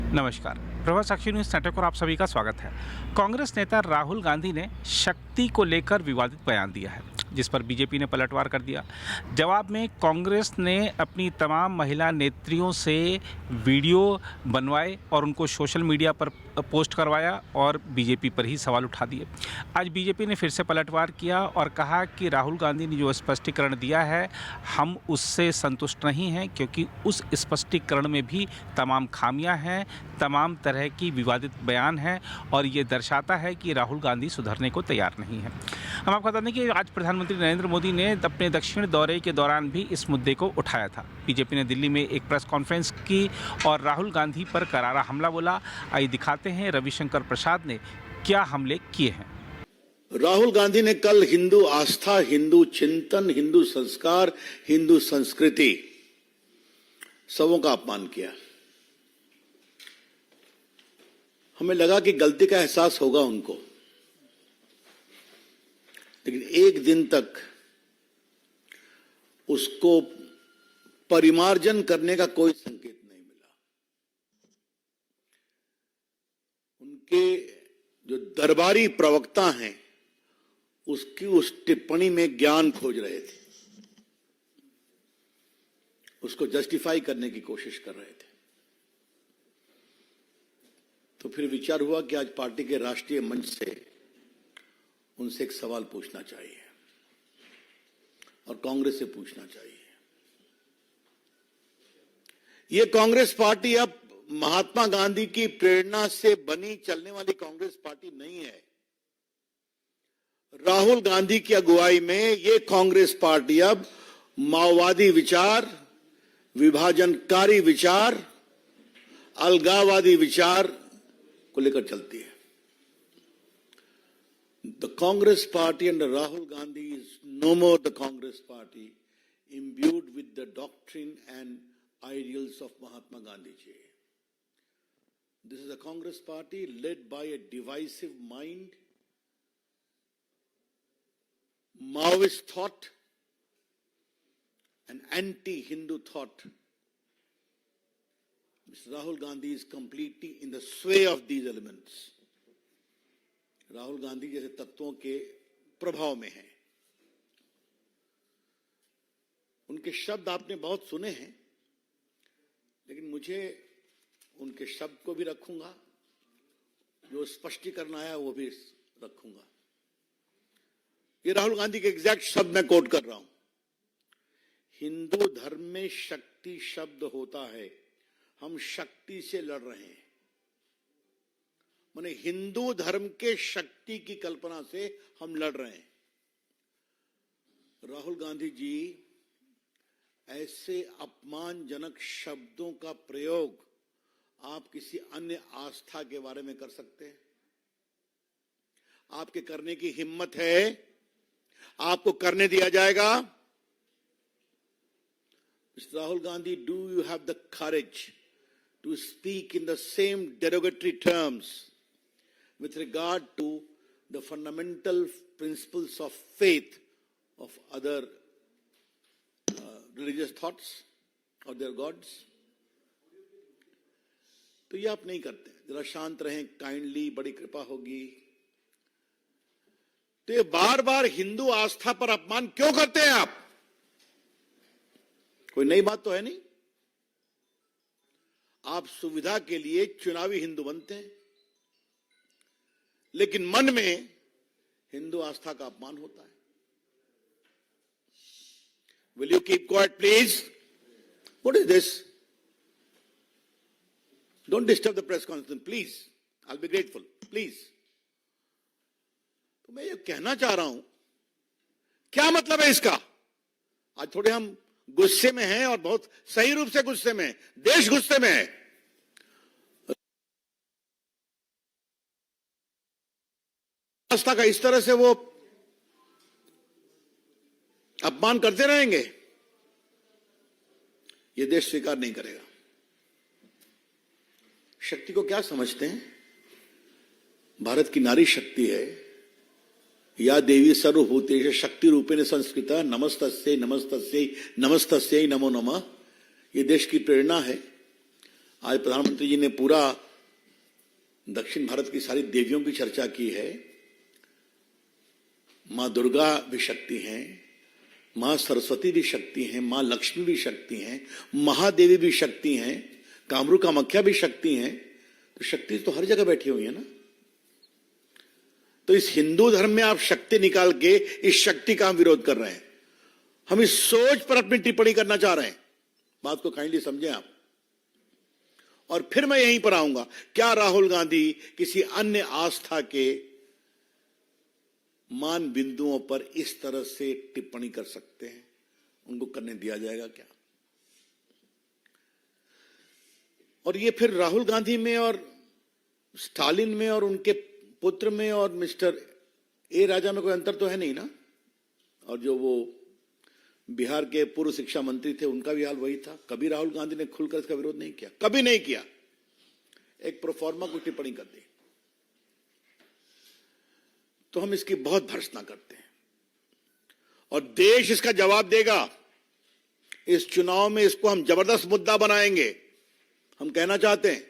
नमस्कार। प्रभात साक्षी news network पर आप सभी का स्वागत है। कांग्रेस नेता राहुल गांधी ने शक्ति को लेकर विवादित बयान दिया है, जिस पर बीजेपी ने पलटवार कर दिया। जवाब में कांग्रेस ने अपनी तमाम महिला नेत्रियों से वीडियो बनवाए और उनको सोशल मीडिया पर पोस्ट करवाया और बीजेपी पर ही सवाल उठा दिए। आज बीजेपी ने फिर से पलटवार किया और कहा कि राहुल गांधी ने जो स्पष्टीकरण दिया है, हम उससे संतुष्ट नहीं हैं, क्योंकि उस स्पष्टीकरण में भी तमाम खामियां हैं, तमाम तरह की विवादित बयान हैं और ये दर्शाता है कि राहुल गांधी सुधरने को तैयार नहीं है। हम आपको बता दें कि आज प्रधानमंत्री नरेंद्र मोदी ने अपने दक्षिण दौरे के दौरान भी इस मुद्दे को उठाया था। बीजेपी ने दिल्ली में एक प्रेस कॉन्फ्रेंस की और राहुल गांधी पर करारा हमला बोला। आइए दिखाते हैं रविशंकर प्रसाद ने क्या हमले किए हैं। राहुल गांधी ने कल हिंदू आस्था, हिंदू चिंतन, हिंदू संस्कार, हिंदू संस्कृति सबों का अपमान किया। हमें लगा कि गलती का एहसास होगा उनको, लेकिन एक दिन तक उसको परिमार्जन करने का कोई संकेत नहीं मिला। उनके जो दरबारी प्रवक्ता हैं, उसकी उस टिप्पणी में ज्ञान खोज रहे थे, उसको जस्टिफाई करने की कोशिश कर रहे थे। तो फिर विचार हुआ कि आज पार्टी के राष्ट्रीय मंच से उनसे एक सवाल पूछना चाहिए और कांग्रेस से पूछना चाहिए। ये कांग्रेस पार्टी अब महात्मा गांधी की प्रेरणा से बनी चलने वाली कांग्रेस पार्टी नहीं है। राहुल गांधी की अगुवाई में ये कांग्रेस पार्टी अब माओवादी विचार, विभाजनकारी विचार, अलगाववादी विचार को लेकर चलती है। The Congress party under Rahul Gandhi is no more the Congress party imbued with the doctrine and ideals of Mahatma Gandhi ji. This is a Congress party led by a divisive mind, Maoist thought, an anti-Hindu thought. Mr. Rahul Gandhi is completely in the sway of these elements. Rahul Gandhi जैसे तत्वों के प्रभाव में हैं। उनके शब्द आपने बहुत सुने हैं, लेकिन मुझे उनके शब्द को भी रखूंगा, जो स्पष्टीकरण आया वो भी रखूंगा। ये राहुल गांधी के एग्जैक्ट शब्द मैं कोट कर रहा हूं। हिंदू धर्म में शक्ति शब्द होता है, हम शक्ति से लड़ रहे हैं। माने हिंदू धर्म के शक्ति की कल्पना से हम लड़ रहे हैं। राहुल गांधी जी ऐसे अपमानजनक शब्दों का प्रयोग आप किसी अन्य आस्था के बारे में कर सकते हैं? आपके करने की हिम्मत है? आपको करने दिया जाएगा? Mr. Rahul Gandhi, do you have the courage to speak in the same derogatory terms with regard to the fundamental principles of faith of other religious thoughts of their gods? तो ये आप नहीं करते। जरा शांत रहें, काइंडली, बड़ी कृपा होगी। तो ये बार बार हिंदू आस्था पर अपमान क्यों करते हैं आप? कोई नई बात तो है नहीं। आप सुविधा के लिए चुनावी हिंदू बनते हैं, लेकिन मन में हिंदू आस्था का अपमान होता है। Will you keep quiet, please? What is this? Don't disturb the press conference, please. I'll be grateful, please. तो मैं ये कहना चाह रहा हूं, क्या मतलब है इसका? आज थोड़े हम गुस्से में हैं और बहुत सही रूप से गुस्से में, देश गुस्से में है। आस्था का इस तरह से वो अपमान करते रहेंगे, ये देश स्वीकार नहीं करेगा। शक्ति को क्या समझते हैं? भारत की नारी शक्ति है। या देवी सर्वभूतेषु शक्ति रूपेण संस्कृता नमस्तस्यै नमस्तस्यै नमस्तस्यै नमो नमः। ये देश की प्रेरणा है। आज प्रधानमंत्री जी ने पूरा दक्षिण भारत की सारी देवियों की चर्चा की है। मां दुर्गा भी शक्ति हैं, मां सरस्वती भी शक्ति हैं, मां लक्ष्मी भी शक्ति हैं, महादेवी भी शक्ति हैं, कामरू कामाख्या भी शक्ति हैं। तो शक्ति तो हर जगह बैठी हुई है ना। तो इस हिंदू धर्म में आप शक्ति निकाल के इस शक्ति का हम विरोध कर रहे हैं। हम इस सोच पर अपनी टिप्पणी करना चाह रहे हैं। बात को काइंडली समझें आप। और फिर मैं यहीं पर आऊंगा, क्या राहुल गांधी किसी अन्य आस्था के मान बिंदुओं पर इस तरह से टिप्पणी कर सकते हैं? उनको करने दिया जाएगा क्या? और ये फिर राहुल गांधी में और स्टालिन में और उनके पुत्र में और मिस्टर ए राजा में कोई अंतर तो है नहीं ना। और जो वो बिहार के पूर्व शिक्षा मंत्री थे, उनका भी हाल वही था। कभी राहुल गांधी ने खुलकर इसका विरोध नहीं किया, कभी नहीं किया। एक प्रोफॉर्मा को टिप्पणी कर दी। तो हम इसकी बहुत भर्त्सना करते हैं और देश इसका जवाब देगा। इस चुनाव में इसको हम जबरदस्त मुद्दा बनाएंगे। हम कहना चाहते हैं,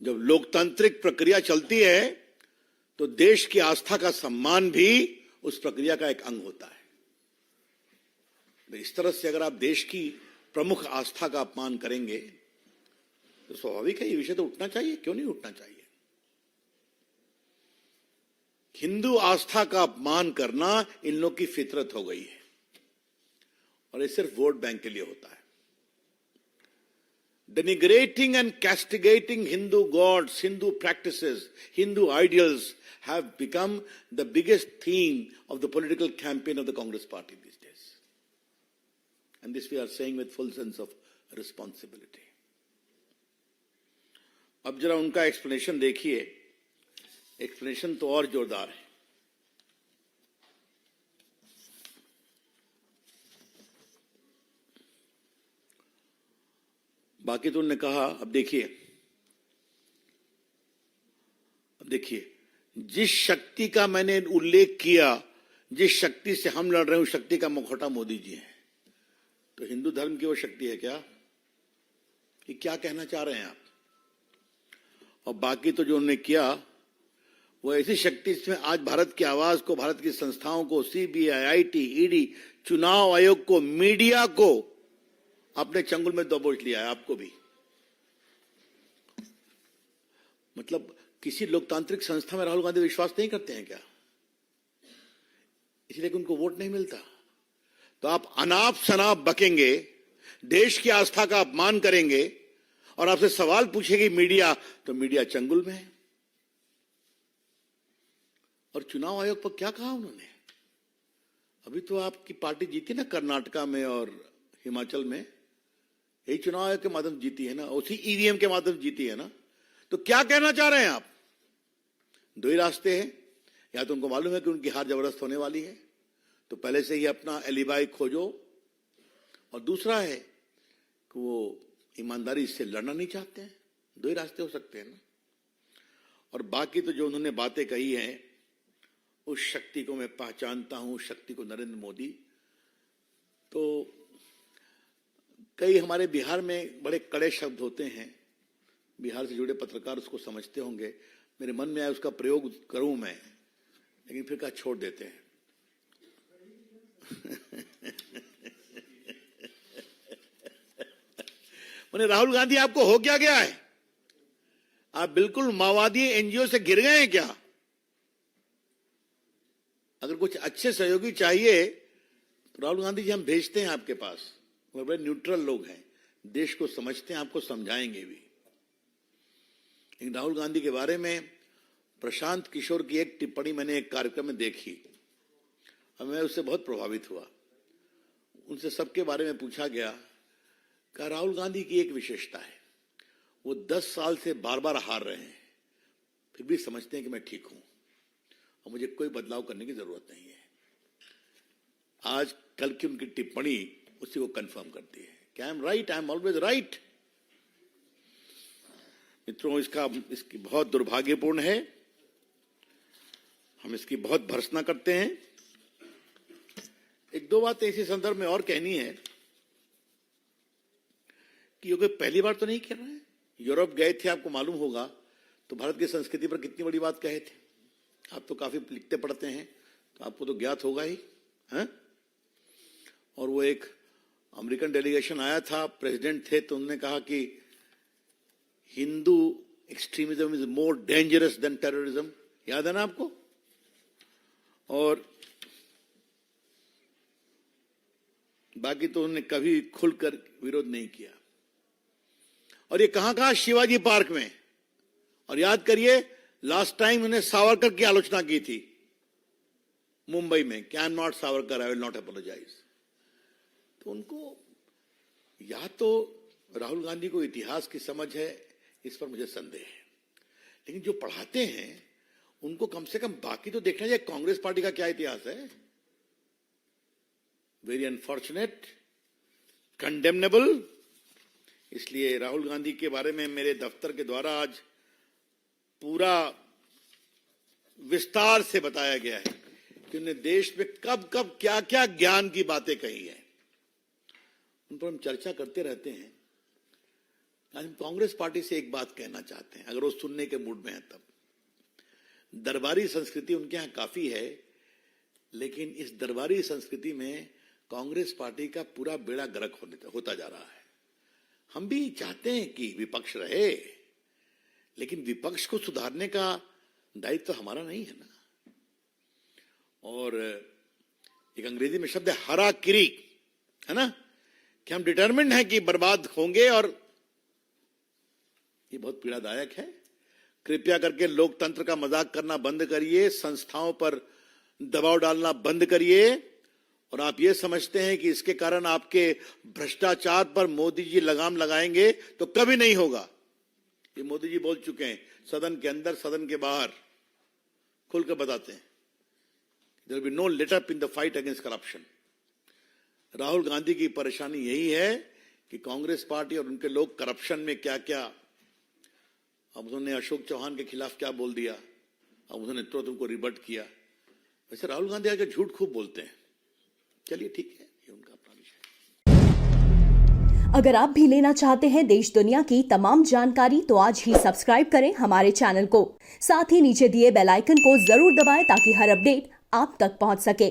जब लोकतांत्रिक प्रक्रिया चलती है तो देश की आस्था का सम्मान भी उस प्रक्रिया का एक अंग होता है। तो इस तरह से अगर आप देश की प्रमुख आस्था का अपमान करेंगे तो स्वाभाविक है ये विषय तो उठना चाहिए। क्यों नहीं उठना चाहिए? हिंदू आस्था का अपमान करना इन लोग की फितरत हो गई है और ये सिर्फ वोट बैंक के लिए होता है। Denigrating and castigating Hindu gods, Hindu practices, Hindu ideals have become the biggest theme of the political campaign of the Congress party these days. And this we are saying with full sense of responsibility. अब जरा उनका explanation देखिए। Explanation तो और जोरदार है। बाकी तो उन्होंने कहा, अब देखिए जिस शक्ति का मैंने उल्लेख किया, जिस शक्ति से हम लड़ रहे हैं, उस शक्ति का मुखौटा मोदी जी है। तो हिंदू धर्म की वो शक्ति है क्या? कि क्या कहना चाह रहे हैं आप? और बाकी तो जो उन्होंने किया वो ऐसी शक्ति जिसमें आज भारत की आवाज को, भारत की संस्थाओं को, सीबीआई, आईटी, ईडी, चुनाव आयोग को, मीडिया को आपने चंगुल में दबोच लिया है। आपको भी मतलब किसी लोकतांत्रिक संस्था में राहुल गांधी विश्वास नहीं करते हैं क्या? इसलिए कि उनको वोट नहीं मिलता। तो आप अनाप शनाप बकेंगे, देश की आस्था का अपमान करेंगे और आपसे सवाल पूछेगी मीडिया, तो मीडिया चंगुल में है। और चुनाव आयोग पर क्या कहा उन्होंने? अभी तो आपकी पार्टी जीती ना कर्नाटका में और हिमाचल में, यही चुनाव आयोग के माध्यम जीती है ना, उसी ईवीएम के माध्यम जीती है ना। तो क्या कहना चाह रहे हैं आप? दो ही रास्ते हैं, या तो उनको मालूम है कि उनकी हार जबरदस्त होने वाली है तो पहले से ही अपना एलिबाई खोजो, और दूसरा है कि वो ईमानदारी से लड़ना नहीं चाहते हैं। दो ही रास्ते हो सकते हैं ना। और बाकी तो जो उन्होंने बातें कही हैं, उस शक्ति को मैं पहचानता हूं, उस शक्ति को नरेंद्र मोदी। तो कई हमारे बिहार में बड़े कड़े शब्द होते हैं, बिहार से जुड़े पत्रकार उसको समझते होंगे। मेरे मन में आया उसका प्रयोग करूं मैं, लेकिन फिर कहा छोड़ देते हैं। मैंने राहुल गांधी आपको हो क्या गया है? आप बिल्कुल माओवादी एनजीओ से गिर गए हैं क्या? अगर कुछ अच्छे सहयोगी चाहिए तो राहुल गांधी जी हम भेजते हैं आपके पास। वो बड़े न्यूट्रल लोग हैं, देश को समझते हैं, आपको समझाएंगे भी। लेकिन राहुल गांधी के बारे में प्रशांत किशोर की एक टिप्पणी मैंने एक कार्यक्रम में देखी और मैं उससे बहुत प्रभावित हुआ। उनसे सबके बारे में पूछा गया कि राहुल गांधी की एक विशेषता है, वो 10 साल से बार बार हार रहे हैं, फिर भी समझते हैं कि मैं ठीक हूं और मुझे कोई बदलाव करने की जरूरत नहीं है। आज कल की उनकी टिप्पणी उसी को कंफर्म करती है कि I M right, I am always right. मित्रों, इसकी बहुत दुर्भाग्यपूर्ण है, हम इसकी बहुत भर्त्सना करते हैं। एक दो बातें इसी संदर्भ में और कहनी है। कि ये कोई पहली बार तो नहीं कर रहे हैं। यूरोप गए थे, आपको मालूम होगा, तो भारत की संस्कृति पर कितनी बड़ी बात कहे थे। आप तो काफी लिखते पढ़ते हैं, तो आपको तो ज्ञात होगा ही है? और वो एक अमेरिकन डेलीगेशन आया था, प्रेसिडेंट थे, तो उन्होंने कहा कि Hindu extremism is more dangerous than terrorism. याद है ना आपको? और बाकी तो उन्होंने कभी खुलकर विरोध नहीं किया। और ये कहां शिवाजी पार्क में। और याद करिए, लास्ट टाइम उन्होंने सावरकर की आलोचना की थी मुंबई में, कि I am not Savarkar, I will not apologise. तो उनको या तो राहुल गांधी को इतिहास की समझ है, इस पर मुझे संदेह है, लेकिन जो पढ़ाते हैं उनको कम से कम बाकी तो देखना चाहिए, कांग्रेस पार्टी का क्या इतिहास है। Very unfortunate, condemnable. इसलिए राहुल गांधी के बारे में मेरे दफ्तर के द्वारा आज पूरा विस्तार से बताया गया है कि उन्हें देश में कब कब क्या क्या ज्ञान की बातें कही है, उन पर हम चर्चा करते रहते हैं। आज हम कांग्रेस पार्टी से एक बात कहना चाहते हैं, अगर वो सुनने के मूड में है तब। दरबारी संस्कृति उनके यहां काफी है, लेकिन इस दरबारी संस्कृति में कांग्रेस पार्टी का पूरा बेड़ा गर्क होता जा रहा है। हम भी चाहते हैं कि विपक्ष रहे, लेकिन विपक्ष को सुधारने का दायित्व तो हमारा नहीं है ना। और एक अंग्रेजी में शब्द है हरा किरी, है ना, कि हम डिटरमिन्ड हैं कि बर्बाद होंगे, और ये बहुत पीड़ादायक है। कृपया करके लोकतंत्र का मजाक करना बंद करिए, संस्थाओं पर दबाव डालना बंद करिए। और आप ये समझते हैं कि इसके कारण आपके भ्रष्टाचार पर मोदी जी लगाम लगाएंगे, तो कभी नहीं होगा। ये मोदी जी बोल चुके हैं, सदन के अंदर सदन के बाहर खुलकर बताते हैं, there will be no let up in the fight against corruption. Rahul Gandhi की परेशानी यही है कि कांग्रेस पार्टी और उनके लोग करप्शन में क्या क्या, अब उन्होंने अशोक चौहान के खिलाफ क्या बोल दिया, अब उन्होंने तुरंत उनको रिबट किया। वैसे राहुल गांधी आगे झूठ खूब बोलते हैं। चलिए ठीक है, ये उनका अपना विषय। अगर आप भी लेना चाहते हैं देश दुनिया की तमाम जानकारी, तो आज ही सब्सक्राइब करें हमारे चैनल को। साथ ही नीचे दिए बेल आइकन को जरूर दबाएं ताकि हर अपडेट आप तक पहुंच सके।